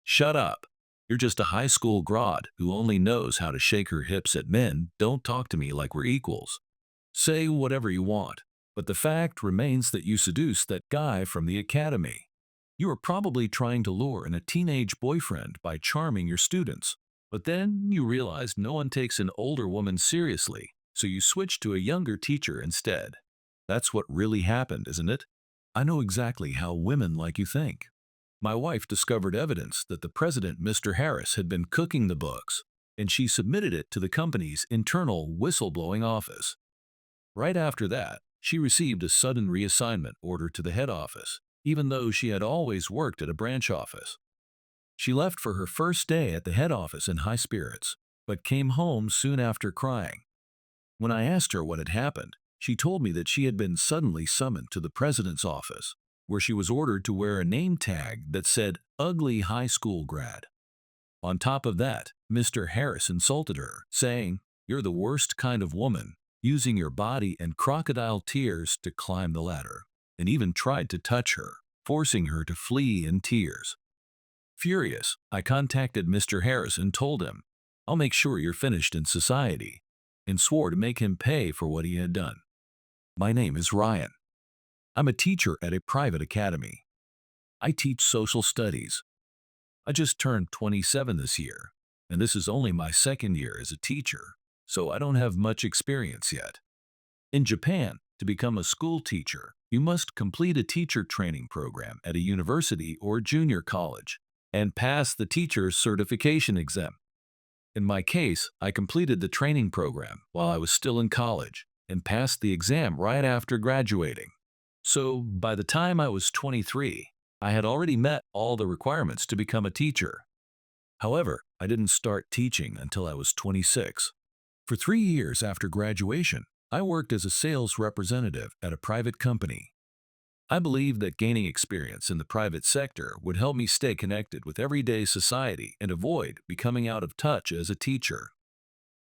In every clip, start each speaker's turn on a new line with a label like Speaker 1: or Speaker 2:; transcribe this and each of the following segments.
Speaker 1: Shut up. You're just a high school grad who only knows how to shake her hips at men. Don't talk to me like we're equals. Say whatever you want, but the fact remains that you seduced that guy from the academy. You were probably trying to lure in a teenage boyfriend by charming your students, but then you realized no one takes an older woman seriously, so you switched to a younger teacher instead. That's what really happened, isn't it? I know exactly how women like you think. My wife discovered evidence that the president, Mr. Harris, had been cooking the books, and she submitted it to the company's internal whistleblowing office. Right after that, she received a sudden reassignment order to the head office, even though she had always worked at a branch office. She left for her first day at the head office in high spirits, but came home soon after crying. When I asked her what had happened, she told me that she had been suddenly summoned to the president's office, where she was ordered to wear a name tag that said "Ugly High School Grad." On top of that, Mr. Harris insulted her, saying, "You're the worst kind of woman," using your body and crocodile tears to climb the ladder, and even tried to touch her, forcing her to flee in tears. Furious, I contacted Mr. Harris and told him, "I'll make sure you're finished in society," and swore to make him pay for what he had done. My name is Ryan. I'm a teacher at a private academy. I teach social studies. I just turned 27 this year, and this is only my second year as a teacher, so I don't have much experience yet. In Japan, to become a school teacher, you must complete a teacher training program at a university or junior college and pass the teacher's certification exam. In my case, I completed the training program while I was still in college and passed the exam right after graduating. So, by the time I was 23, I had already met all the requirements to become a teacher. However, I didn't start teaching until I was 26. For 3 years after graduation, I worked as a sales representative at a private company. I believed that gaining experience in the private sector would help me stay connected with everyday society and avoid becoming out of touch as a teacher.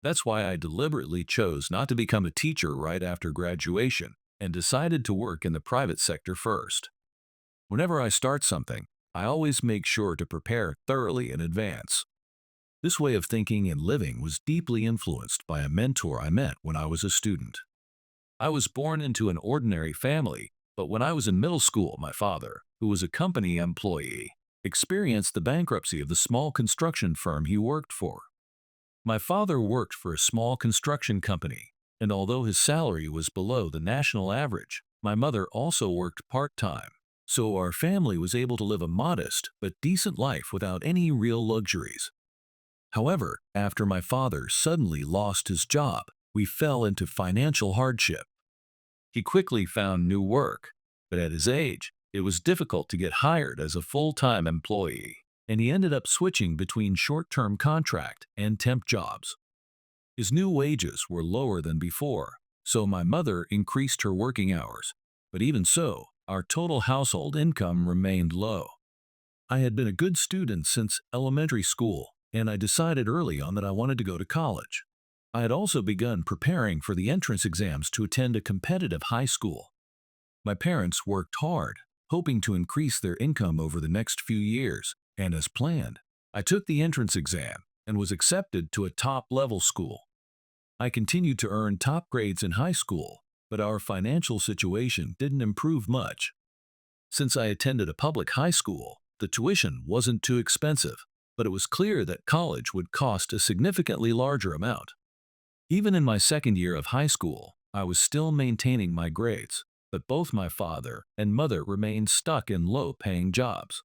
Speaker 1: That's why I deliberately chose not to become a teacher right after graduation and decided to work in the private sector first. Whenever I start something, I always make sure to prepare thoroughly in advance. This way of thinking and living was deeply influenced by a mentor I met when I was a student. I was born into an ordinary family, but when I was in middle school, my father, who was a company employee, experienced the bankruptcy of the small construction firm he worked for. My father worked for a small construction company, and although his salary was below the national average, my mother also worked part-time, so our family was able to live a modest but decent life without any real luxuries. However, after my father suddenly lost his job, we fell into financial hardship. He quickly found new work, but at his age, it was difficult to get hired as a full-time employee, and he ended up switching between short-term contract and temp jobs. His new wages were lower than before, so my mother increased her working hours, but even so, our total household income remained low. I had been a good student since elementary school, and I decided early on that I wanted to go to college. I had also begun preparing for the entrance exams to attend a competitive high school. My parents worked hard, hoping to increase their income over the next few years, and as planned, I took the entrance exam and was accepted to a top-level school. I continued to earn top grades in high school, but our financial situation didn't improve much. Since I attended a public high school, the tuition wasn't too expensive, but it was clear that college would cost a significantly larger amount. Even in my second year of high school, I was still maintaining my grades, but both my father and mother remained stuck in low-paying jobs.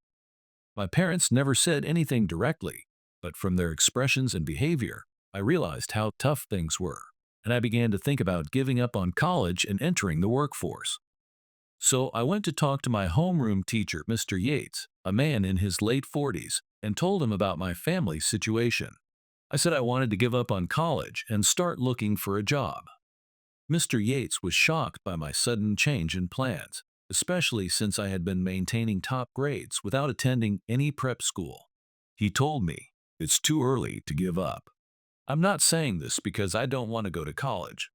Speaker 1: My parents never said anything directly, but from their expressions and behavior, I realized how tough things were, and I began to think about giving up on college and entering the workforce. So I went to talk to my homeroom teacher, Mr. Yates, a man in his late 40s, and told him about my family's situation. I said I wanted to give up on college and start looking for a job. Mr. Yates was shocked by my sudden change in plans, especially since I had been maintaining top grades without attending any prep school. He told me, "It's too early to give up. I'm not saying this because I don't want to go to college.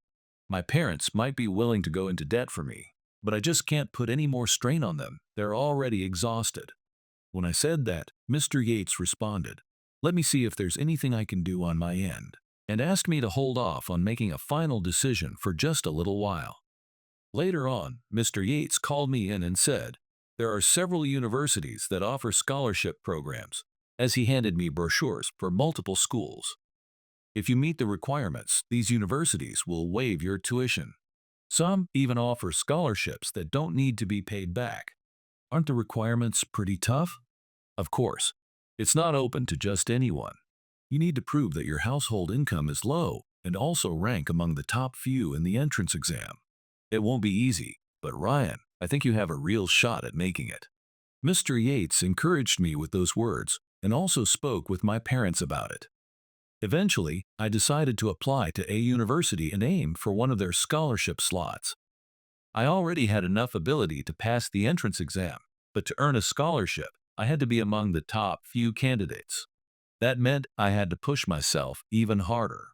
Speaker 1: My parents might be willing to go into debt for me, but I just can't put any more strain on them. They're already exhausted. When I said that, Mr. Yates responded, "Let me see if there's anything I can do on my end," and asked me to hold off on making a final decision for just a little while. Later on, Mr. Yates called me in and said, "There are several universities that offer scholarship programs," as he handed me brochures for multiple schools. "If you meet the requirements, these universities will waive your tuition. Some even offer scholarships that don't need to be paid back." Aren't the requirements pretty tough? Of course, it's not open to just anyone. You need to prove that your household income is low and also rank among the top few in the entrance exam. It won't be easy, but Ryan, I think you have a real shot at making it. Mr. Yates encouraged me with those words and also spoke with my parents about it. Eventually, I decided to apply to a university and aim for one of their scholarship slots. I already had enough ability to pass the entrance exam, but to earn a scholarship, I had to be among the top few candidates. That meant I had to push myself even harder.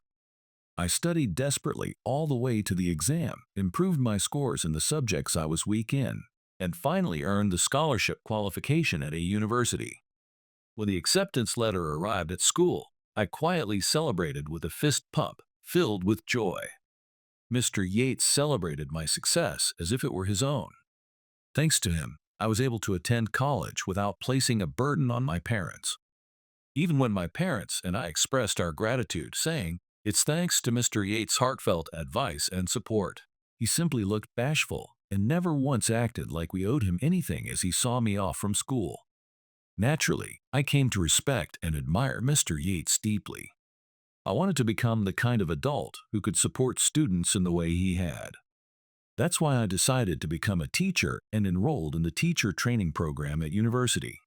Speaker 1: I studied desperately all the way to the exam, improved my scores in the subjects I was weak in, and finally earned the scholarship qualification at a university. When the acceptance letter arrived at school, I quietly celebrated with a fist pump filled with joy. Mr. Yates celebrated my success as if it were his own. Thanks to him, I was able to attend college without placing a burden on my parents. Even when my parents and I expressed our gratitude, saying, "It's thanks to Mr. Yates' heartfelt advice and support," he simply looked bashful and never once acted like we owed him anything as he saw me off from school. Naturally, I came to respect and admire Mr. Yates deeply. I wanted to become the kind of adult who could support students in the way he had. That's why I decided to become a teacher and enrolled in the teacher training program at university.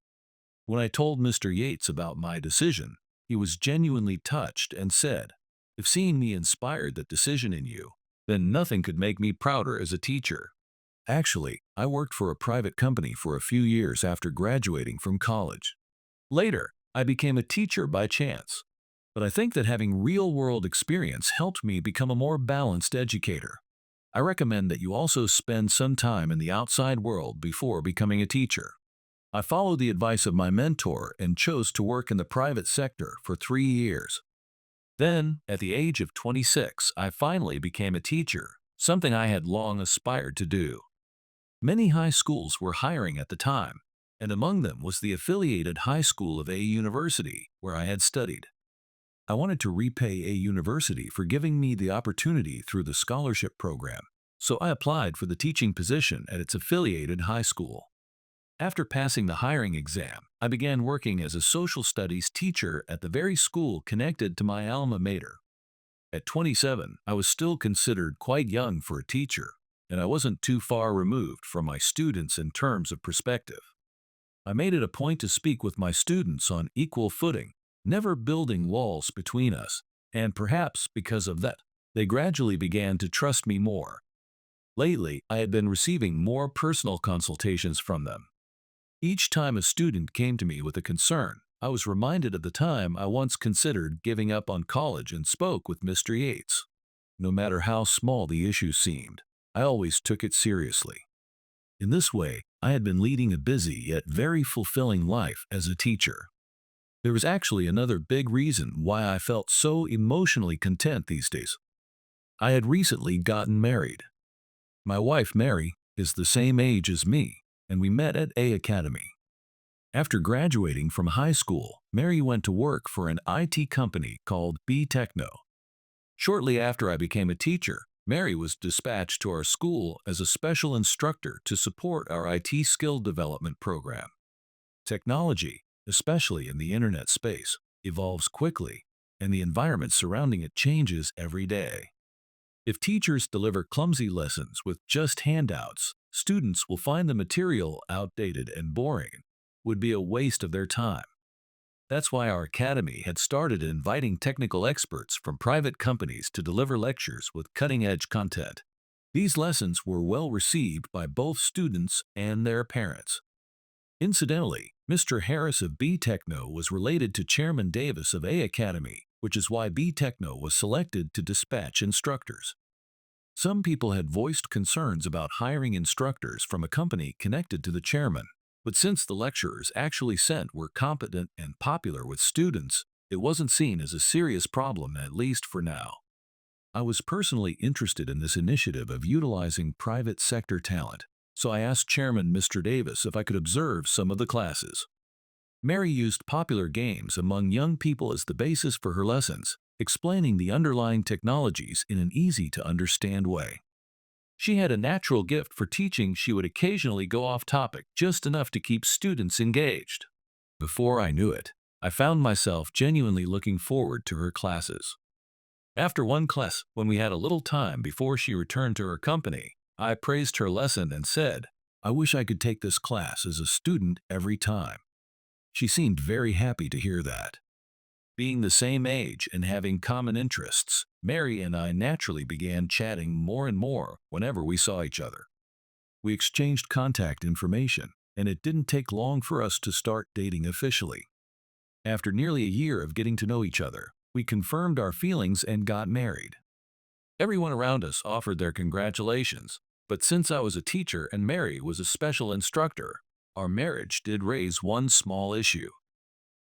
Speaker 1: When I told Mr. Yates about my decision, he was genuinely touched and said, "If seeing me inspired that decision in you, then nothing could make me prouder as a teacher." Actually, I worked for a private company for a few years after graduating from college. Later, I became a teacher by chance. But I think that having real-world experience helped me become a more balanced educator. I recommend that you also spend some time in the outside world before becoming a teacher. I followed the advice of my mentor and chose to work in the private sector for 3 years. Then, at the age of 26, I finally became a teacher, something I had long aspired to do. Many high schools were hiring at the time, and among them was the affiliated high school of a university where I had studied. I wanted to repay a university for giving me the opportunity through the scholarship program, so I applied for the teaching position at its affiliated high school. After passing the hiring exam, I began working as a social studies teacher at the very school connected to my alma mater. At 27, I was still considered quite young for a teacher, and I wasn't too far removed from my students in terms of perspective. I made it a point to speak with my students on equal footing, never building walls between us, and perhaps because of that, they gradually began to trust me more. Lately, I had been receiving more personal consultations from them. Each time a student came to me with a concern, I was reminded of the time I once considered giving up on college and spoke with Mr. Yates. No matter how small the issue seemed, I always took it seriously. In this way, I had been leading a busy yet very fulfilling life as a teacher. There was actually another big reason why I felt so emotionally content these days. I had recently gotten married. My wife, Mary, is the same age as me, and we met at A Academy. After graduating from high school, Mary went to work for an IT company called B Techno. Shortly after I became a teacher, Mary was dispatched to our school as a special instructor to support our IT skill development program. Technology, especially in the internet space, evolves quickly, and the environment surrounding it changes every day. If teachers deliver clumsy lessons with just handouts, students will find the material outdated and boring, would be a waste of their time. That's why our academy had started inviting technical experts from private companies to deliver lectures with cutting-edge content. These lessons were well received by both students and their parents. Incidentally, Mr. Harris of B Techno was related to Chairman Davis of A Academy, which is why B Techno was selected to dispatch instructors. Some people had voiced concerns about hiring instructors from a company connected to the chairman. But since the lecturers actually sent were competent and popular with students, it wasn't seen as a serious problem, at least for now. I was personally interested in this initiative of utilizing private sector talent, so I asked Chairman Mr. Davis if I could observe some of the classes. Mary used popular games among young people as the basis for her lessons, explaining the underlying technologies in an easy-to-understand way. She had a natural gift for teaching. She would occasionally go off topic, just enough to keep students engaged. Before I knew it, I found myself genuinely looking forward to her classes. After one class, when we had a little time before she returned to her company, I praised her lesson and said, "I wish I could take this class as a student every time." She seemed very happy to hear that. Being the same age and having common interests, Mary and I naturally began chatting more and more whenever we saw each other. We exchanged contact information, and it didn't take long for us to start dating officially. After nearly a year of getting to know each other, we confirmed our feelings and got married. Everyone around us offered their congratulations, but since I was a teacher and Mary was a special instructor, our marriage did raise one small issue.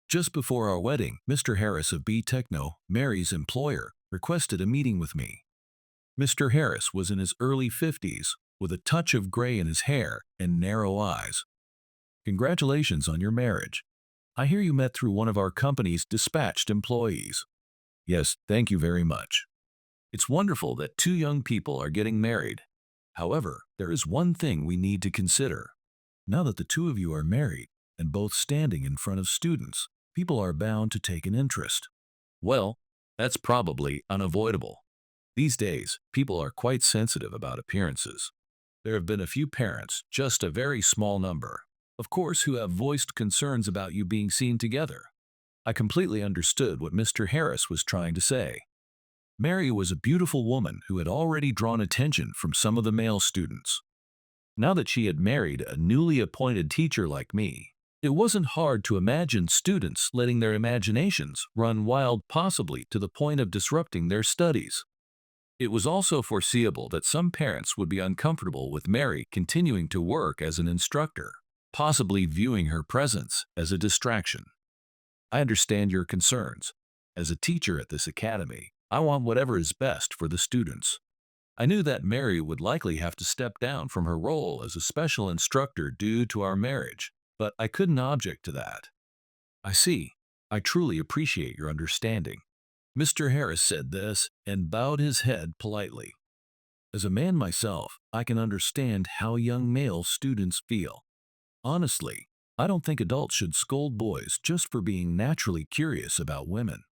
Speaker 1: Just before our wedding, Mr. Harris of B Techno, Mary's employer, requested a meeting with me. Mr. Harris was in his early 50s, with a touch of gray in his hair and narrow eyes. "Congratulations on your marriage. I hear you met through one of our company's dispatched employees." "Yes, thank you very much. It's wonderful that two young people are getting married. However, there is one thing we need to consider. Now that the two of you are married and both standing in front of students, people are bound to take an interest." "Well, that's probably unavoidable. These days, people are quite sensitive about appearances. There have been a few parents, just a very small number, of course, who have voiced concerns about you being seen together." I completely understood what Mr. Harris was trying to say. Mary was a beautiful woman who had already drawn attention from some of the male students. Now that she had married a newly appointed teacher like me, it wasn't hard to imagine students letting their imaginations run wild, possibly to the point of disrupting their studies. It was also foreseeable that some parents would be uncomfortable with Mary continuing to work as an instructor, possibly viewing her presence as a distraction. I understand your concerns. As a teacher at this academy, I want whatever is best for the students. I knew that Mary would likely have to step down from her role as a special instructor due to our marriage, but I couldn't object to that. "I see. I truly appreciate your understanding." Mr. Harris said this and bowed his head politely. As a man myself, I can understand how young male students feel. Honestly, I don't think adults should scold boys just for being naturally curious about women.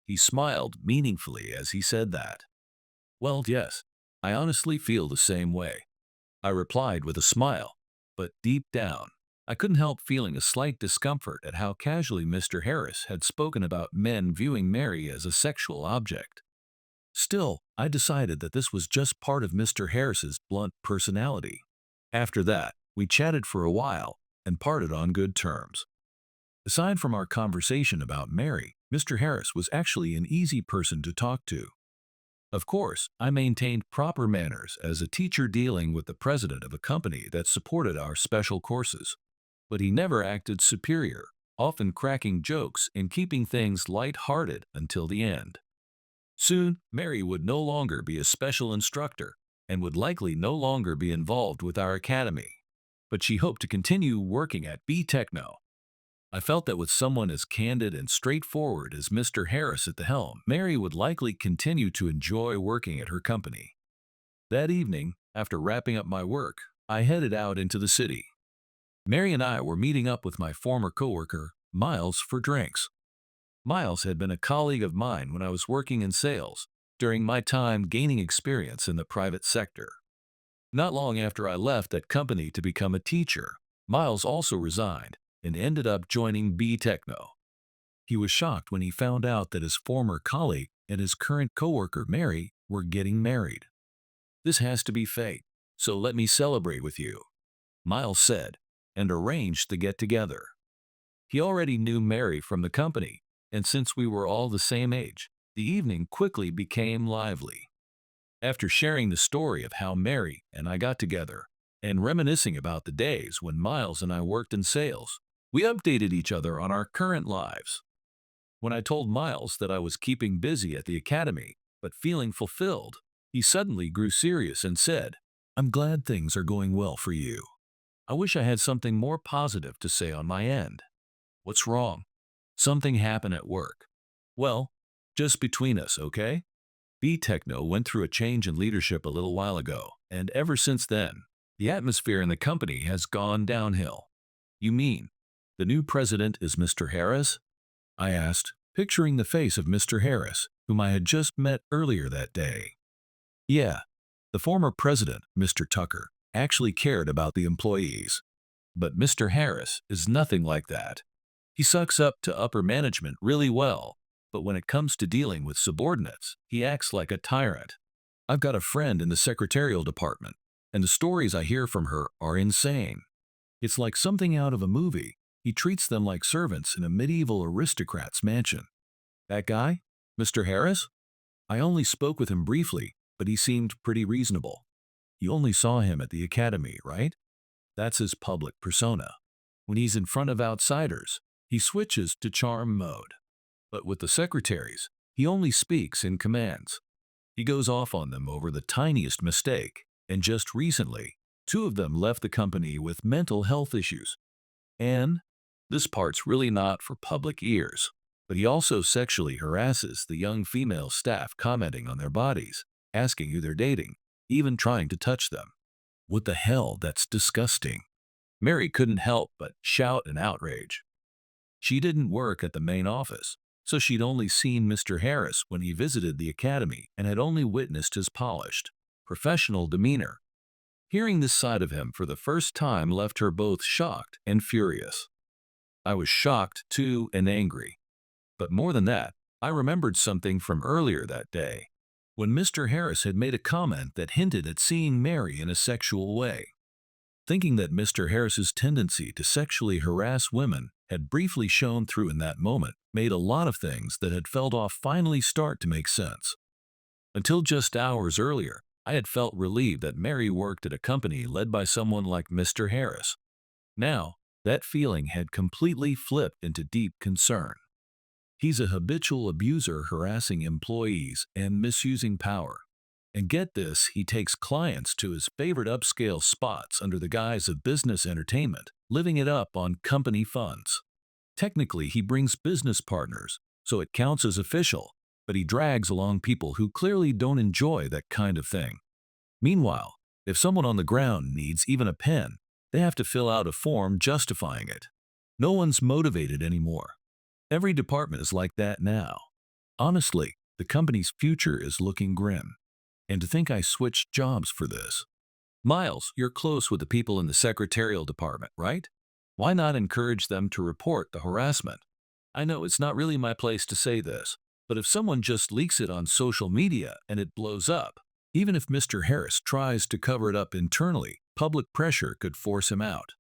Speaker 1: He smiled meaningfully as he said that. "Well, yes, I honestly feel the same way," I replied with a smile, but deep down, I couldn't help feeling a slight discomfort at how casually Mr. Harris had spoken about men viewing Mary as a sexual object. Still, I decided that this was just part of Mr. Harris's blunt personality. After that, we chatted for a while and parted on good terms. Aside from our conversation about Mary, Mr. Harris was actually an easy person to talk to. Of course, I maintained proper manners as a teacher dealing with the president of a company that supported our special courses. But he never acted superior, often cracking jokes and keeping things light-hearted until the end. Soon, Mary would no longer be a special instructor and would likely no longer be involved with our academy. But she hoped to continue working at B Techno. I felt that with someone as candid and straightforward as Mr. Harris at the helm, Mary would likely continue to enjoy working at her company. That evening, after wrapping up my work, I headed out into the city. Mary and I were meeting up with my former coworker, Miles, for drinks. Miles had been a colleague of mine when I was working in sales, during my time gaining experience in the private sector. Not long after I left that company to become a teacher, Miles also resigned and ended up joining B Techno. He was shocked when he found out that his former colleague and his current coworker, Mary, were getting married. "This has to be fate, so let me celebrate with you," Miles said, and arranged the get-together. He already knew Mary from the company, and since we were all the same age, the evening quickly became lively. After sharing the story of how Mary and I got together, and reminiscing about the days when Miles and I worked in sales. We updated each other on our current lives. When I told Miles that I was keeping busy at the academy, but feeling fulfilled, he suddenly grew serious and said, "I'm glad things are going well for you. I wish I had something more positive to say on my end." "What's wrong?" "Something happened at work." "Well, just between us, okay?" B-Techno went through a change in leadership a little while ago, and ever since then, the atmosphere in the company has gone downhill. "You mean, the new president is Mr. Harris?" I asked, picturing the face of Mr. Harris, whom I had just met earlier that day. "Yeah, the former president, Mr. Tucker, actually cared about the employees. But Mr. Harris is nothing like that. He sucks up to upper management really well, but when it comes to dealing with subordinates, he acts like a tyrant. I've got a friend in the secretarial department, and the stories I hear from her are insane. It's like something out of a movie. He treats them like servants in a medieval aristocrat's mansion." "That guy? Mr. Harris?" "I only spoke with him briefly, but he seemed pretty reasonable." "You only saw him at the academy, right?" "That's his public persona. When he's in front of outsiders, he switches to charm mode. But with the secretaries, he only speaks in commands. He goes off on them over the tiniest mistake, and just recently, two of them left the company with mental health issues. And this part's really not for public ears, but he also sexually harasses the young female staff, commenting on their bodies, asking who they're dating, even trying to touch them." "What the hell, that's disgusting." Mary couldn't help but shout in outrage. She didn't work at the main office, so she'd only seen Mr. Harris when he visited the academy and had only witnessed his polished, professional demeanor. Hearing this side of him for the first time left her both shocked and furious. I was shocked, too, and angry. But more than that, I remembered something from earlier that day, when Mr. Harris had made a comment that hinted at seeing Mary in a sexual way. Thinking that Mr. Harris's tendency to sexually harass women had briefly shown through in that moment made a lot of things that had felt off finally start to make sense. Until just hours earlier, I had felt relieved that Mary worked at a company led by someone like Mr. Harris. Now, that feeling had completely flipped into deep concern. He's a habitual abuser, harassing employees and misusing power. And get this, he takes clients to his favorite upscale spots under the guise of business entertainment, living it up on company funds. Technically, he brings business partners, so it counts as official, but he drags along people who clearly don't enjoy that kind of thing. Meanwhile, if someone on the ground needs even a pen, they have to fill out a form justifying it. No one's motivated anymore. Every department is like that now. Honestly, the company's future is looking grim. And to think I switched jobs for this. Miles, you're close with the people in the secretarial department, right? Why not encourage them to report the harassment? I know it's not really my place to say this, but if someone just leaks it on social media and it blows up, even if Mr. Harris tries to cover it up internally, public pressure could force him out."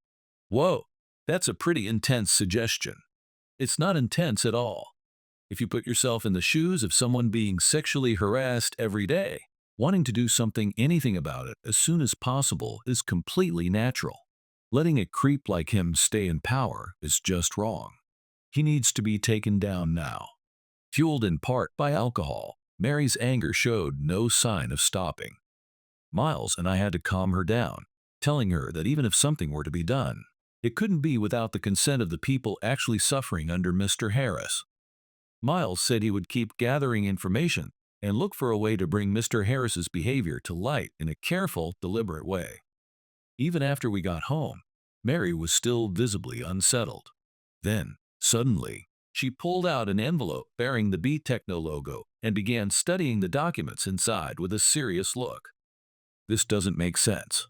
Speaker 1: "Whoa, that's a pretty intense suggestion." "It's not intense at all. If you put yourself in the shoes of someone being sexually harassed every day, wanting to do something, anything about it as soon as possible is completely natural. Letting a creep like him stay in power is just wrong. He needs to be taken down now." Fueled in part by alcohol, Mary's anger showed no sign of stopping. Miles and I had to calm her down, telling her that even if something were to be done, it couldn't be without the consent of the people actually suffering under Mr. Harris. Miles said he would keep gathering information and look for a way to bring Mr. Harris's behavior to light in a careful, deliberate way. Even after we got home, Mary was still visibly unsettled. Then, suddenly, she pulled out an envelope bearing the B-Techno logo and began studying the documents inside with a serious look. "This doesn't make sense."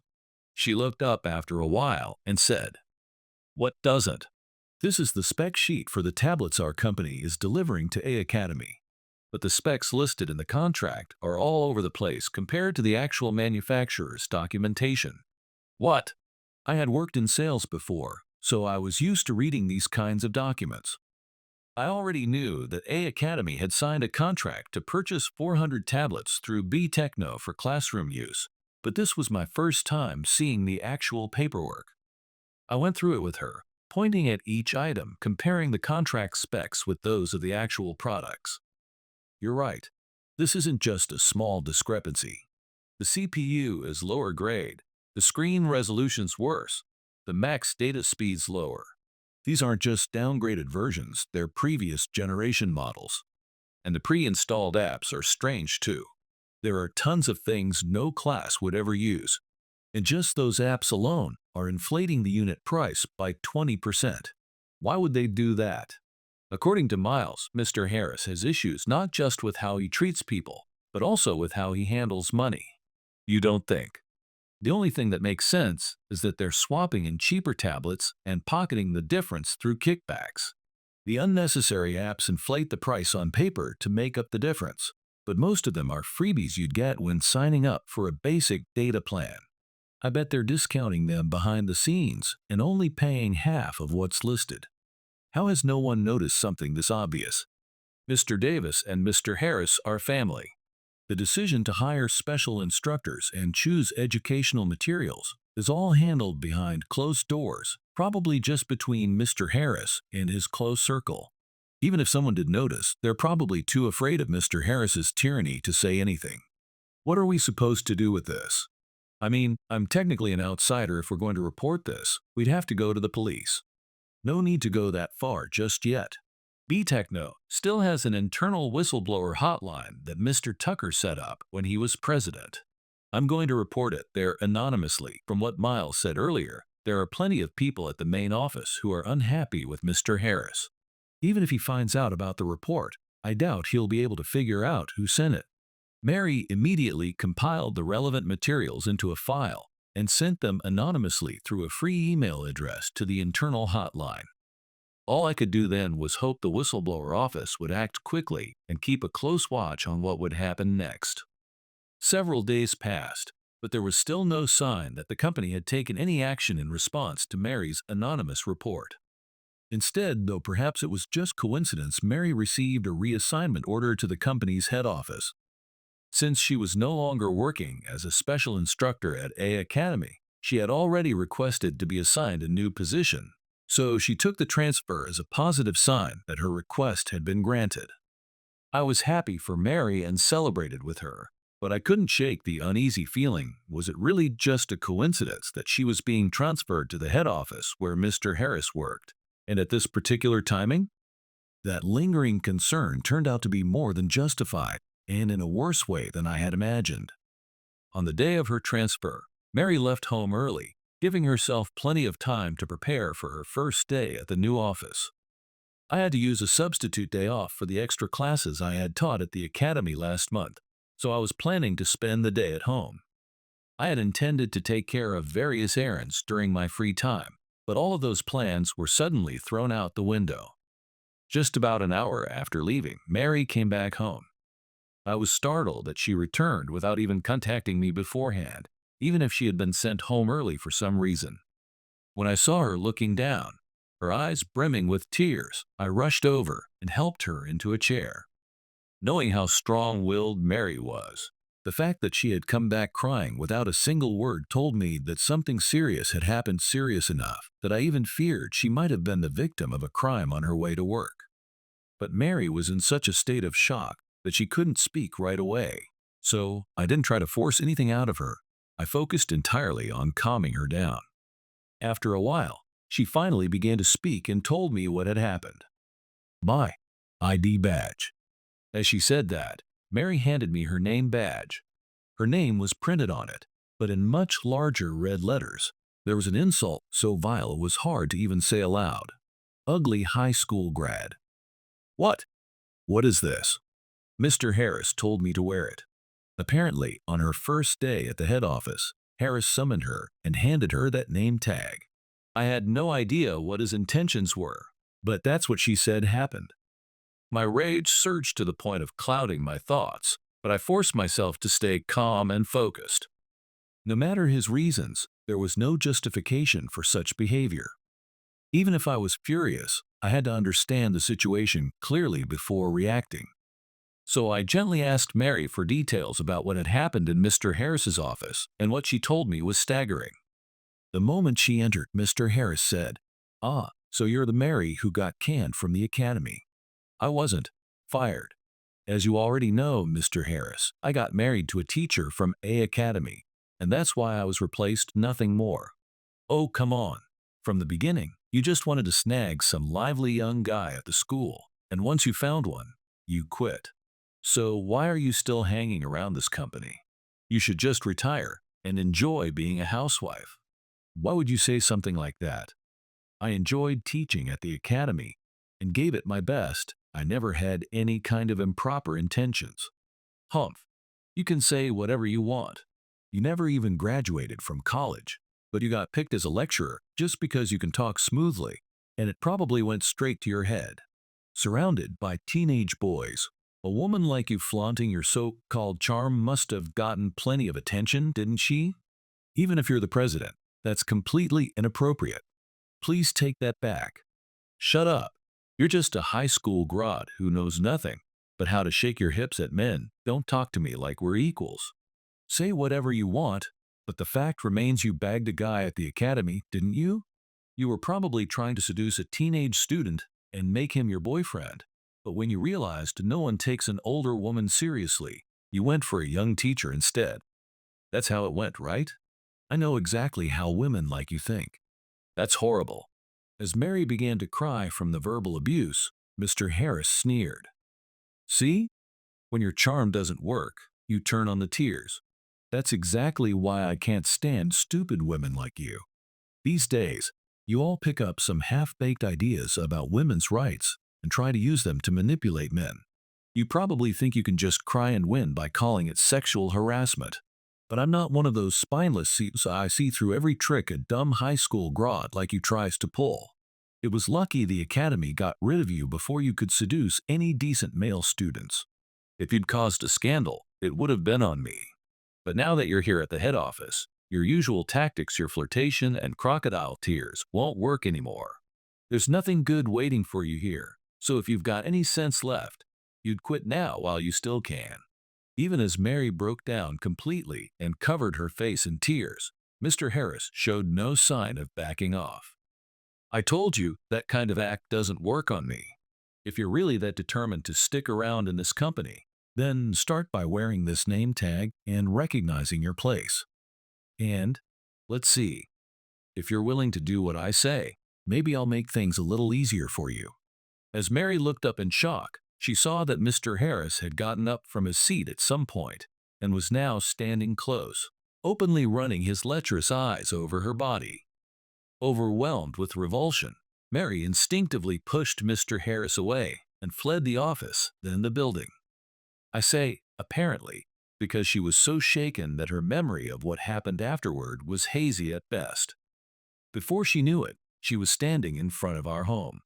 Speaker 1: She looked up after a while and said, "What doesn't?" "This is the spec sheet for the tablets our company is delivering to A Academy. But the specs listed in the contract are all over the place compared to the actual manufacturer's documentation." "What?" "I had worked in sales before, so I was used to reading these kinds of documents. I already knew that A Academy had signed a contract to purchase 400 tablets through B Techno for classroom use, but this was my first time seeing the actual paperwork. I went through it with her, pointing at each item, comparing the contract specs with those of the actual products. You're right. This isn't just a small discrepancy. The CPU is lower grade, the screen resolution's worse, the max data speed's lower. These aren't just downgraded versions, they're previous generation models. And the pre-installed apps are strange too. There are tons of things no class would ever use, and just those apps alone are inflating the unit price by 20%. Why would they do that? According to Miles, Mr. Harris has issues not just with how he treats people, but also with how he handles money. You don't think? The only thing that makes sense is that they're swapping in cheaper tablets and pocketing the difference through kickbacks. The unnecessary apps inflate the price on paper to make up the difference, but most of them are freebies you'd get when signing up for a basic data plan. I bet they're discounting them behind the scenes and only paying half of what's listed. How has no one noticed something this obvious? Mr. Davis and Mr. Harris are family. The decision to hire special instructors and choose educational materials is all handled behind closed doors, probably just between Mr. Harris and his close circle. Even if someone did notice, they're probably too afraid of Mr. Harris's tyranny to say anything. What are we supposed to do with this? I mean, I'm technically an outsider. If we're going to report this, we'd have to go to the police. No need to go that far just yet. B-Techno still has an internal whistleblower hotline that Mr. Tucker set up when he was president. I'm going to report it there anonymously. From what Miles said earlier, there are plenty of people at the main office who are unhappy with Mr. Harris. Even if he finds out about the report, I doubt he'll be able to figure out who sent it. Mary immediately compiled the relevant materials into a file and sent them anonymously through a free email address to the internal hotline. All I could do then was hope the whistleblower office would act quickly and keep a close watch on what would happen next. Several days passed, but there was still no sign that the company had taken any action in response to Mary's anonymous report. Instead, though perhaps it was just coincidence, Mary received a reassignment order to the company's head office. Since she was no longer working as a special instructor at A Academy, she had already requested to be assigned a new position. So she took the transfer as a positive sign that her request had been granted. I was happy for Mary and celebrated with her, but I couldn't shake the uneasy feeling. Was it really just a coincidence that she was being transferred to the head office where Mr. Harris worked, and at this particular timing? That lingering concern turned out to be more than justified, and in a worse way than I had imagined. On the day of her transfer, Mary left home early, giving herself plenty of time to prepare for her first day at the new office. I had to use a substitute day off for the extra classes I had taught at the academy last month, so I was planning to spend the day at home. I had intended to take care of various errands during my free time, but all of those plans were suddenly thrown out the window. Just about an hour after leaving, Mary came back home. I was startled that she returned without even contacting me beforehand, even if she had been sent home early for some reason. When I saw her looking down, her eyes brimming with tears, I rushed over and helped her into a chair. Knowing how strong-willed Mary was, the fact that she had come back crying without a single word told me that something serious had happened, serious enough that I even feared she might have been the victim of a crime on her way to work. But Mary was in such a state of shock that she couldn't speak right away, so I didn't try to force anything out of her. I focused entirely on calming her down. After a while, she finally began to speak and told me what had happened. My ID badge. As she said that, Mary handed me her name badge. Her name was printed on it, but in much larger red letters. There was an insult so vile it was hard to even say aloud. Ugly high school grad. What? What is this? Mr. Harris told me to wear it. Apparently, on her first day at the head office, Harris summoned her and handed her that name tag. I had no idea what his intentions were, but that's what she said happened. My rage surged to the point of clouding my thoughts, but I forced myself to stay calm and focused. No matter his reasons, there was no justification for such behavior. Even if I was furious, I had to understand the situation clearly before reacting. So I gently asked Mary for details about what had happened in Mr. Harris's office, and what she told me was staggering. The moment she entered, Mr. Harris said, "Ah, so you're the Mary who got canned from the academy." I wasn't. Fired. As you already know, Mr. Harris, I got married to a teacher from A Academy, and that's why I was replaced, nothing more. Oh, come on. From the beginning, you just wanted to snag some lively young guy at the school, and once you found one, you quit. So why are you still hanging around this company? You should just retire and enjoy being a housewife. Why would you say something like that? I enjoyed teaching at the academy and gave it my best. I never had any kind of improper intentions. Humph. You can say whatever you want. You never even graduated from college, but you got picked as a lecturer just because you can talk smoothly, and it probably went straight to your head. Surrounded by teenage boys, a woman like you flaunting your so-called charm must have gotten plenty of attention, didn't she? Even if you're the president, that's completely inappropriate. Please take that back. Shut up. You're just a high school grad who knows nothing but how to shake your hips at men. Don't talk to me like we're equals. Say whatever you want, but the fact remains you bagged a guy at the academy, didn't you? You were probably trying to seduce a teenage student and make him your boyfriend. But when you realized no one takes an older woman seriously, you went for a young teacher instead. That's how it went, right? I know exactly how women like you think. That's horrible. As Mary began to cry from the verbal abuse, Mr. Harris sneered. See? When your charm doesn't work, you turn on the tears. That's exactly why I can't stand stupid women like you. These days, you all pick up some half-baked ideas about women's rights and try to use them to manipulate men. You probably think you can just cry and win by calling it sexual harassment. But I'm not one of those spineless seeps. I see through every trick a dumb high school grad like you tries to pull. It was lucky the academy got rid of you before you could seduce any decent male students. If you'd caused a scandal, it would have been on me. But now that you're here at the head office, your usual tactics, your flirtation and crocodile tears, won't work anymore. There's nothing good waiting for you here, so if you've got any sense left, you'd quit now while you still can. Even as Mary broke down completely and covered her face in tears, Mr. Harris showed no sign of backing off. I told you that kind of act doesn't work on me. If you're really that determined to stick around in this company, then start by wearing this name tag and recognizing your place. And, let's see, if you're willing to do what I say, maybe I'll make things a little easier for you. As Mary looked up in shock, she saw that Mr. Harris had gotten up from his seat at some point and was now standing close, openly running his lecherous eyes over her body. Overwhelmed with revulsion, Mary instinctively pushed Mr. Harris away and fled the office, then the building. I say apparently because she was so shaken that her memory of what happened afterward was hazy at best. Before she knew it, she was standing in front of our home.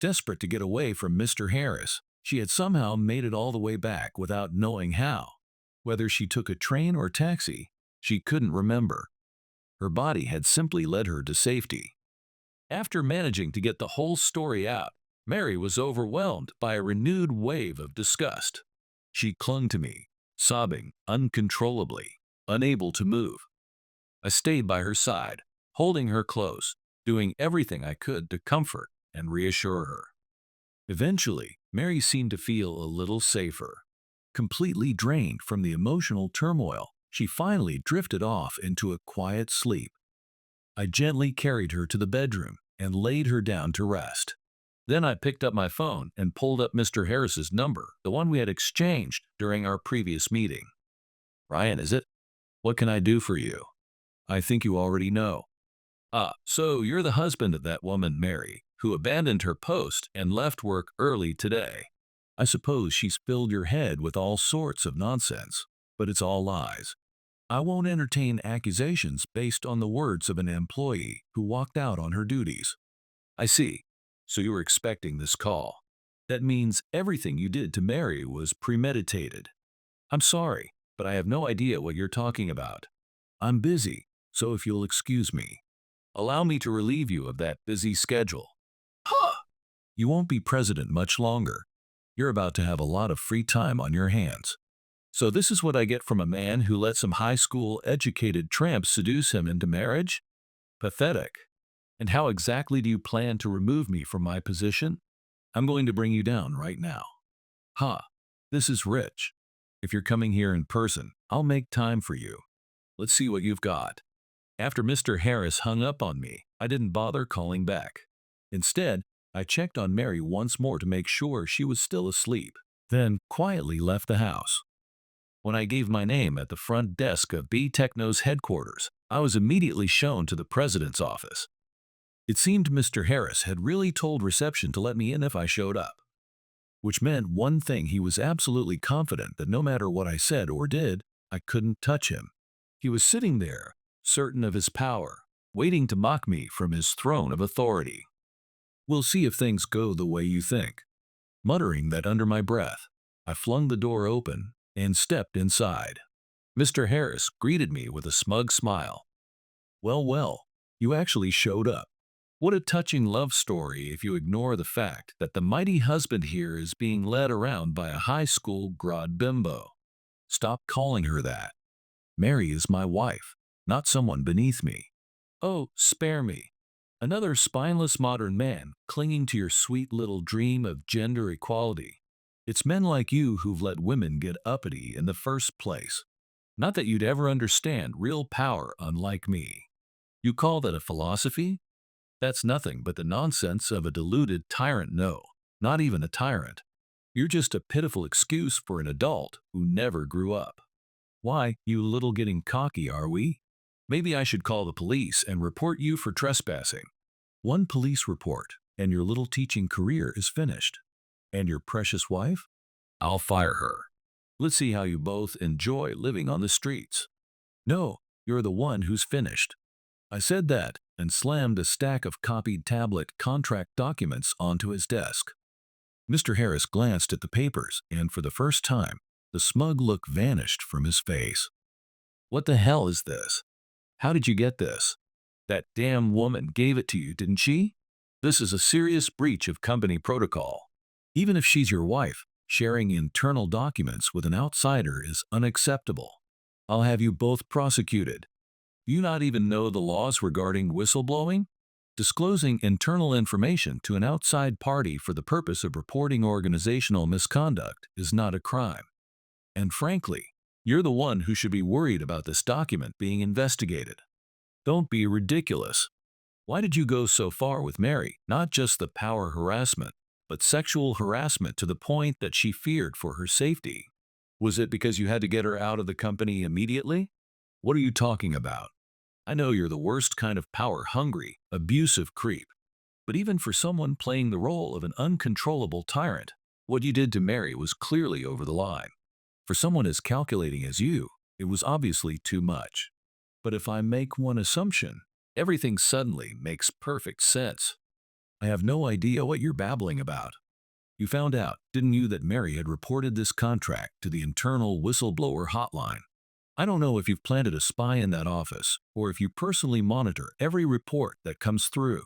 Speaker 1: Desperate to get away from Mr. Harris, she had somehow made it all the way back without knowing how. Whether she took a train or taxi, she couldn't remember. Her body had simply led her to safety. After managing to get the whole story out, Mary was overwhelmed by a renewed wave of disgust. She clung to me, sobbing uncontrollably, unable to move. I stayed by her side, holding her close, doing everything I could to comfort and reassure her. Eventually, Mary seemed to feel a little safer. Completely drained from the emotional turmoil, she finally drifted off into a quiet sleep. I gently carried her to the bedroom and laid her down to rest. Then I picked up my phone and pulled up Mr. Harris's number, the one we had exchanged during our previous meeting. "Ryan, is it? What can I do for you?" "I think you already know." "Ah, so you're the husband of that woman, Mary, who abandoned her post and left work early today. I suppose she's filled your head with all sorts of nonsense, but it's all lies. I won't entertain accusations based on the words of an employee who walked out on her duties." "I see. So you were expecting this call. That means everything you did to Mary was premeditated." "I'm sorry, but I have no idea what you're talking about. I'm busy, so if you'll excuse me. Allow me to relieve you of that busy schedule." "Huh! You won't be president much longer. You're about to have a lot of free time on your hands. So this is what I get from a man who let some high school educated tramp seduce him into marriage? Pathetic. And how exactly do you plan to remove me from my position? I'm going to bring you down right now. Ha, this is rich. If you're coming here in person, I'll make time for you. Let's see what you've got. After Mr. Harris hung up on me, I didn't bother calling back. Instead, I checked on Mary once more to make sure she was still asleep, then quietly left the house. When I gave my name at the front desk of B Techno's headquarters, I was immediately shown to the president's office. It seemed Mr. Harris had really told reception to let me in if I showed up, which meant one thing: he was absolutely confident that no matter what I said or did, I couldn't touch him. He was sitting there, certain of his power, waiting to mock me from his throne of authority. We'll see if things go the way you think. Muttering that under my breath, I flung the door open and stepped inside. Mr. Harris greeted me with a smug smile. Well, well, you actually showed up. What a touching love story if you ignore the fact that the mighty husband here is being led around by a high school Grad bimbo. Stop calling her that. Mary is my wife, not someone beneath me. Oh, spare me. Another spineless modern man clinging to your sweet little dream of gender equality. It's men like you who've let women get uppity in the first place. Not that you'd ever understand real power unlike me. You call that a philosophy? That's nothing but the nonsense of a deluded tyrant. No, not even a tyrant. You're just a pitiful excuse for an adult who never grew up. Why, you little getting cocky, are we? Maybe I should call the police and report you for trespassing. One police report, and your little teaching career is finished. And your precious wife? I'll fire her. Let's see how you both enjoy living on the streets. No, you're the one who's finished. I said that and slammed a stack of copied tablet contract documents onto his desk. Mr. Harris glanced at the papers, and for the first time, the smug look vanished from his face. What the hell is this? How did you get this? That damn woman gave it to you, didn't she? This is a serious breach of company protocol. Even if she's your wife, sharing internal documents with an outsider is unacceptable. I'll have you both prosecuted. Do you not even know the laws regarding whistleblowing? Disclosing internal information to an outside party for the purpose of reporting organizational misconduct is not a crime. And frankly, you're the one who should be worried about this document being investigated. Don't be ridiculous. Why did you go so far with Mary? Not just the power harassment, but sexual harassment to the point that she feared for her safety. Was it because you had to get her out of the company immediately? What are you talking about? I know you're the worst kind of power-hungry, abusive creep. But even for someone playing the role of an uncontrollable tyrant, what you did to Mary was clearly over the line. For someone as calculating as you, it was obviously too much. But if I make one assumption, everything suddenly makes perfect sense. I have no idea what you're babbling about. You found out, didn't you, that Mary had reported this contract to the internal whistleblower hotline? I don't know if you've planted a spy in that office or if you personally monitor every report that comes through.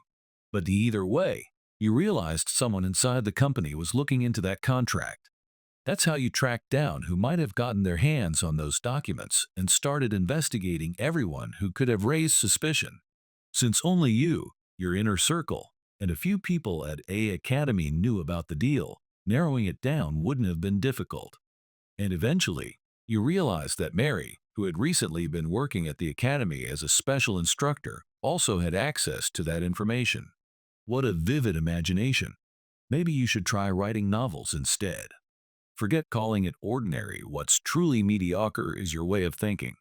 Speaker 1: But either way, you realized someone inside the company was looking into that contract. That's how you tracked down who might have gotten their hands on those documents and started investigating everyone who could have raised suspicion. Since only you, your inner circle, and a few people at A Academy knew about the deal, narrowing it down wouldn't have been difficult. And eventually, you realized that Mary, who had recently been working at the academy as a special instructor, also had access to that information. What a vivid imagination. Maybe you should try writing novels instead. Forget calling it ordinary. What's truly mediocre is your way of thinking.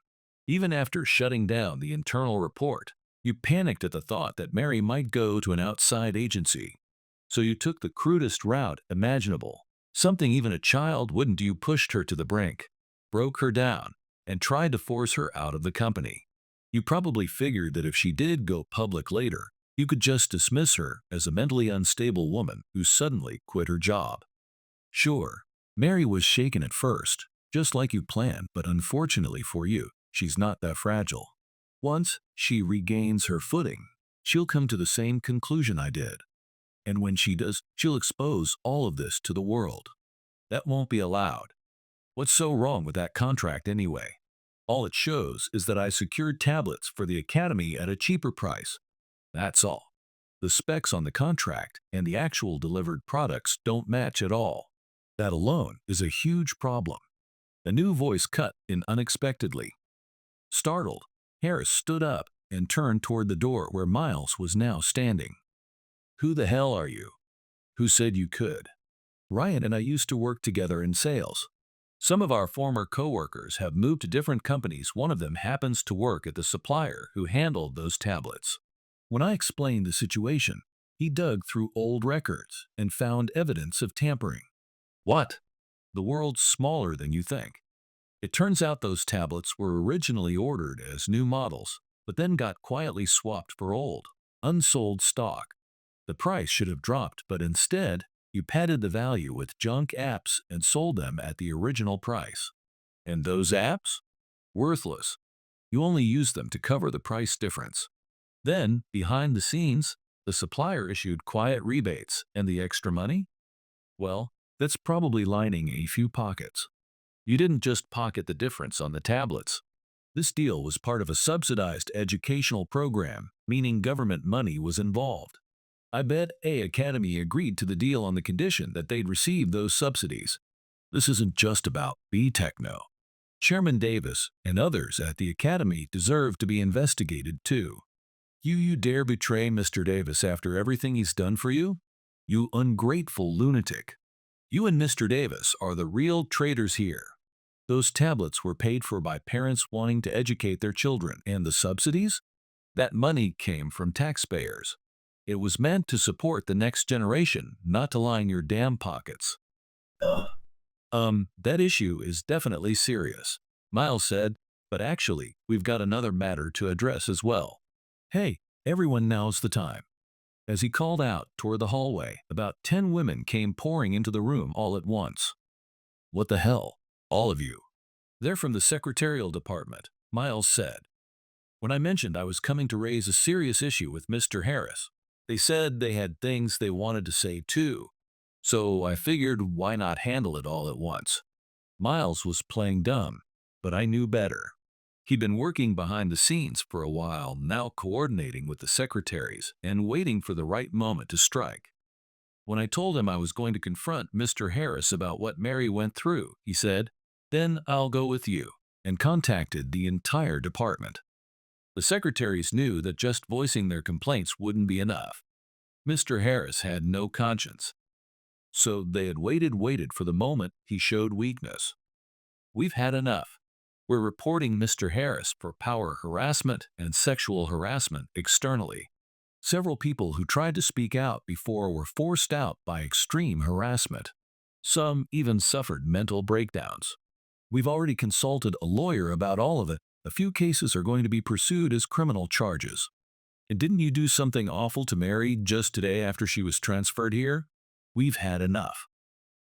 Speaker 1: Even after shutting down the internal report, you panicked at the thought that Mary might go to an outside agency. So you took the crudest route imaginable, something even a child wouldn't do. You pushed her to the brink, broke her down, and tried to force her out of the company. You probably figured that if she did go public later, you could just dismiss her as a mentally unstable woman who suddenly quit her job. Sure, Mary was shaken at first, just like you planned, but unfortunately for you, she's not that fragile. Once she regains her footing, she'll come to the same conclusion I did. And when she does, she'll expose all of this to the world. That won't be allowed. What's so wrong with that contract anyway? All it shows is that I secured tablets for the academy at a cheaper price. That's all. The specs on the contract and the actual delivered products don't match at all. That alone is a huge problem. A new voice cut in unexpectedly. Startled, Harris stood up and turned toward the door where Miles was now standing. Who the hell are you? Who said you could? Ryan and I used to work together in sales. Some of our former coworkers have moved to different companies. One of them happens to work at the supplier who handled those tablets. When I explained the situation, he dug through old records and found evidence of tampering. What? The world's smaller than you think. It turns out those tablets were originally ordered as new models, but then got quietly swapped for old, unsold stock. The price should have dropped, but instead, you padded the value with junk apps and sold them at the original price. And those apps? Worthless. You only used them to cover the price difference. Then, behind the scenes, the supplier issued quiet rebates, and the extra money? Well, that's probably lining a few pockets. You didn't just pocket the difference on the tablets. This deal was part of a subsidized educational program, meaning government money was involved. I bet A Academy agreed to the deal on the condition that they'd receive those subsidies. This isn't just about B Techno. Chairman Davis and others at the Academy deserve to be investigated too. You dare betray Mr. Davis after everything he's done for you? You ungrateful lunatic. You and Mr. Davis are the real traitors here. Those tablets were paid for by parents wanting to educate their children, and the subsidies? That money came from taxpayers. It was meant to support the next generation, not to line your damn pockets. That issue is definitely serious, Miles said, but actually, we've got another matter to address as well. Hey, everyone, now's the time. As he called out toward the hallway, about 10 women came pouring into the room all at once. What the hell? All of you. They're from the secretarial department, Miles said. When I mentioned I was coming to raise a serious issue with Mr. Harris, they said they had things they wanted to say too. So I figured why not handle it all at once. Miles was playing dumb, but I knew better. He'd been working behind the scenes for a while, now coordinating with the secretaries and waiting for the right moment to strike. When I told him I was going to confront Mr. Harris about what Mary went through, he said, "Then I'll go with you," and contacted the entire department. The secretaries knew that just voicing their complaints wouldn't be enough. Mr. Harris had no conscience. So they had waited for the moment he showed weakness. We've had enough. We're reporting Mr. Harris for power harassment and sexual harassment externally. Several people who tried to speak out before were forced out by extreme harassment. Some even suffered mental breakdowns. We've already consulted a lawyer about all of it. A few cases are going to be pursued as criminal charges. And didn't you do something awful to Mary just today after she was transferred here? We've had enough.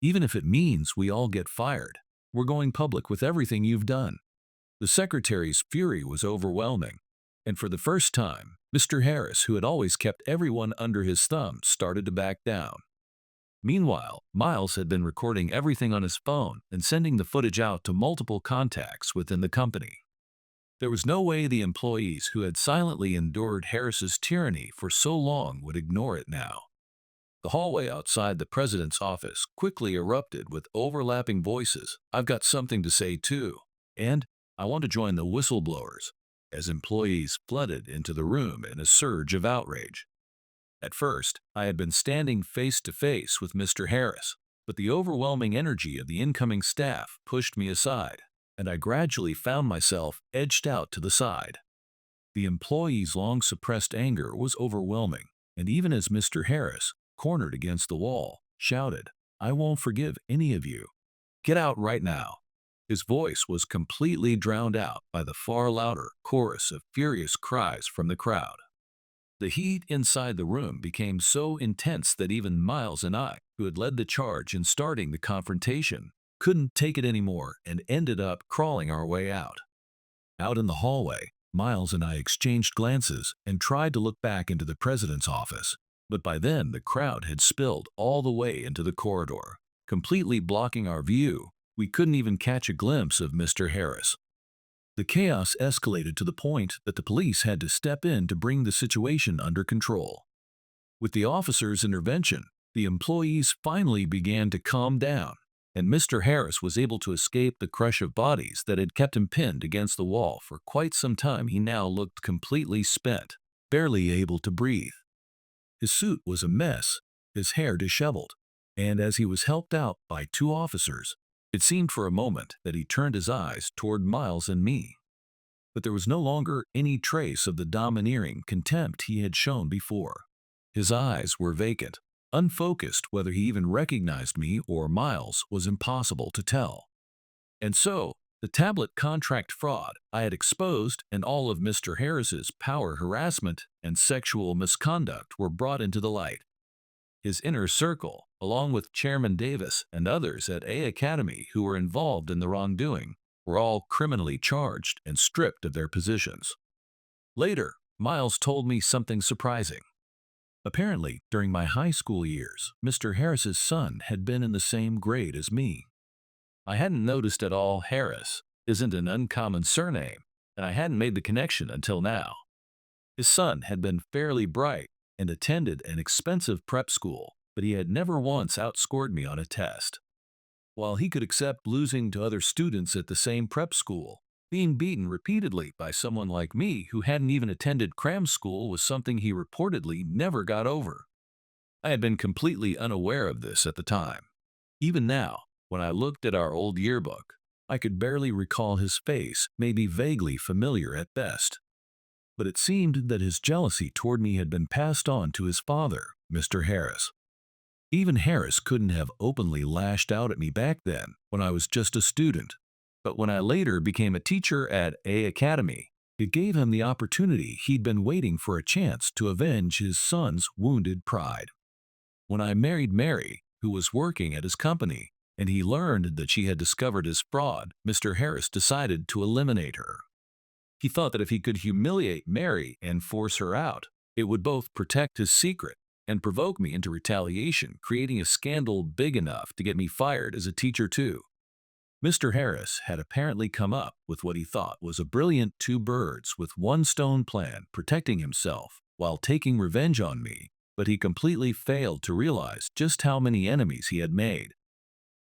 Speaker 1: Even if it means we all get fired, we're going public with everything you've done. The secretary's fury was overwhelming, and for the first time, Mr. Harris, who had always kept everyone under his thumb, started to back down. Meanwhile, Miles had been recording everything on his phone and sending the footage out to multiple contacts within the company. There was no way the employees who had silently endured Harris's tyranny for so long would ignore it now. The hallway outside the president's office quickly erupted with overlapping voices. I've got something to say too, and I want to join the whistleblowers, as employees flooded into the room in a surge of outrage. At first, I had been standing face to face with Mr. Harris, but the overwhelming energy of the incoming staff pushed me aside, and I gradually found myself edged out to the side. The employees' long-suppressed anger was overwhelming, and even as Mr. Harris, cornered against the wall, shouted, "I won't forgive any of you. Get out right now." His voice was completely drowned out by the far louder chorus of furious cries from the crowd. The heat inside the room became so intense that even Miles and I, who had led the charge in starting the confrontation, couldn't take it anymore and ended up crawling our way out. Out in the hallway, Miles and I exchanged glances and tried to look back into the president's office, but by then the crowd had spilled all the way into the corridor. completely blocking our view. We couldn't even catch a glimpse of Mr. Harris. The chaos escalated to the point that the police had to step in to bring the situation under control. With the officers' intervention, the employees finally began to calm down, and Mr. Harris was able to escape the crush of bodies that had kept him pinned against the wall for quite some time. He now looked completely spent, barely able to breathe. His suit was a mess, his hair disheveled, and as he was helped out by two officers, it seemed for a moment that he turned his eyes toward Miles and me. But there was no longer any trace of the domineering contempt he had shown before. His eyes were vacant, unfocused. Whether he even recognized me or Miles was impossible to tell. And so, the tablet contract fraud I had exposed and all of Mr. Harris's power harassment and sexual misconduct were brought into the light. His inner circle, along with Chairman Davis and others at A Academy who were involved in the wrongdoing, were all criminally charged and stripped of their positions. Later, Miles told me something surprising. Apparently, during my high school years, Mr. Harris's son had been in the same grade as me. I hadn't noticed at all. Harris isn't an uncommon surname, and I hadn't made the connection until now. His son had been fairly bright and attended an expensive prep school, but he had never once outscored me on a test. While he could accept losing to other students at the same prep school, being beaten repeatedly by someone like me who hadn't even attended cram school was something he reportedly never got over. I had been completely unaware of this at the time. Even now, when I looked at our old yearbook, I could barely recall his face, maybe vaguely familiar at best. But it seemed that his jealousy toward me had been passed on to his father, Mr. Harris. Even Harris couldn't have openly lashed out at me back then, when I was just a student. But when I later became a teacher at A Academy, it gave him the opportunity he'd been waiting for, a chance to avenge his son's wounded pride. When I married Mary, who was working at his company, and he learned that she had discovered his fraud, Mr. Harris decided to eliminate her. He thought that if he could humiliate Mary and force her out, it would both protect his secret and provoke me into retaliation, creating a scandal big enough to get me fired as a teacher too. Mr. Harris had apparently come up with what he thought was a brilliant two birds with one stone plan, protecting himself while taking revenge on me, but he completely failed to realize just how many enemies he had made.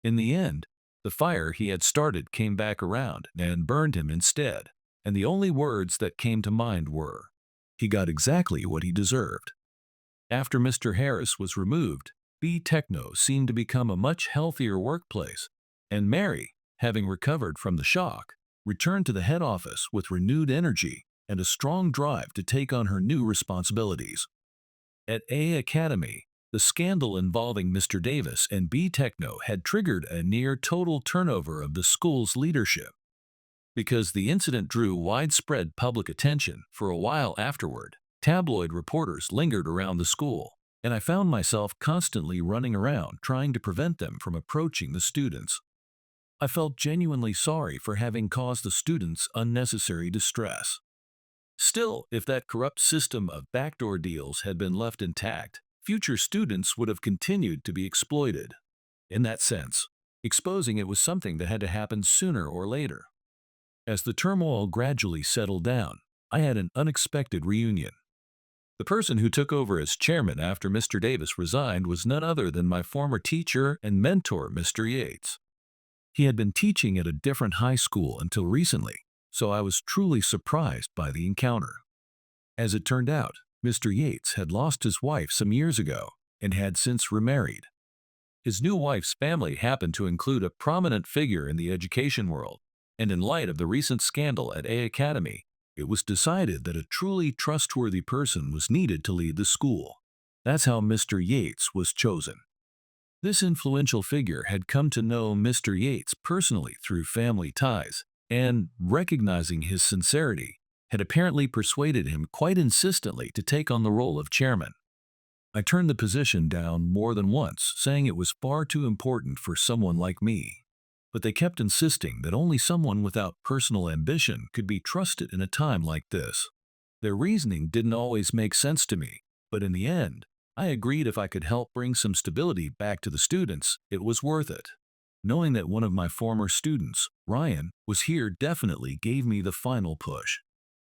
Speaker 1: In the end, the fire he had started came back around and burned him instead, and the only words that came to mind were, "He got exactly what he deserved." After Mr. Harris was removed, B Techno seemed to become a much healthier workplace, and Mary, having recovered from the shock, returned to the head office with renewed energy and a strong drive to take on her new responsibilities. At A Academy, the scandal involving Mr. Davis and B Techno had triggered a near-total turnover of the school's leadership. Because the incident drew widespread public attention, for a while afterward, tabloid reporters lingered around the school, and I found myself constantly running around trying to prevent them from approaching the students. I felt genuinely sorry for having caused the students unnecessary distress. Still, if that corrupt system of backdoor deals had been left intact, future students would have continued to be exploited. In that sense, exposing it was something that had to happen sooner or later. As the turmoil gradually settled down, I had an unexpected reunion. The person who took over as chairman after Mr. Davis resigned was none other than my former teacher and mentor, Mr. Yates. He had been teaching at a different high school until recently, so I was truly surprised by the encounter. As it turned out, Mr. Yates had lost his wife some years ago and had since remarried. His new wife's family happened to include a prominent figure in the education world, and in light of the recent scandal at A Academy, it was decided that a truly trustworthy person was needed to lead the school. That's how Mr. Yates was chosen. This influential figure had come to know Mr. Yates personally through family ties, and, recognizing his sincerity, had apparently persuaded him quite insistently to take on the role of chairman. I turned the position down more than once, saying it was far too important for someone like me. But they kept insisting that only someone without personal ambition could be trusted in a time like this. Their reasoning didn't always make sense to me, but in the end, I agreed if I could help bring some stability back to the students, it was worth it. Knowing that one of my former students, Ryan, was here definitely gave me the final push.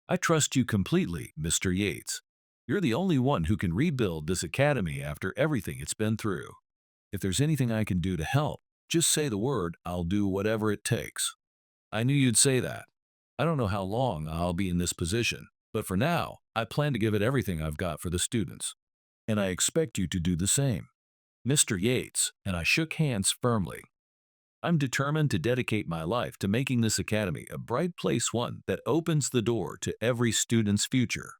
Speaker 1: I trust you completely, Mr. Yates. You're the only one who can rebuild this academy after everything it's been through. If there's anything I can do to help, just say the word, I'll do whatever it takes. I knew you'd say that. I don't know how long I'll be in this position, but for now, I plan to give it everything I've got for the students. And I expect you to do the same. Mr. Yates, and I shook hands firmly. I'm determined to dedicate my life to making this academy a bright place, one that opens the door to every student's future.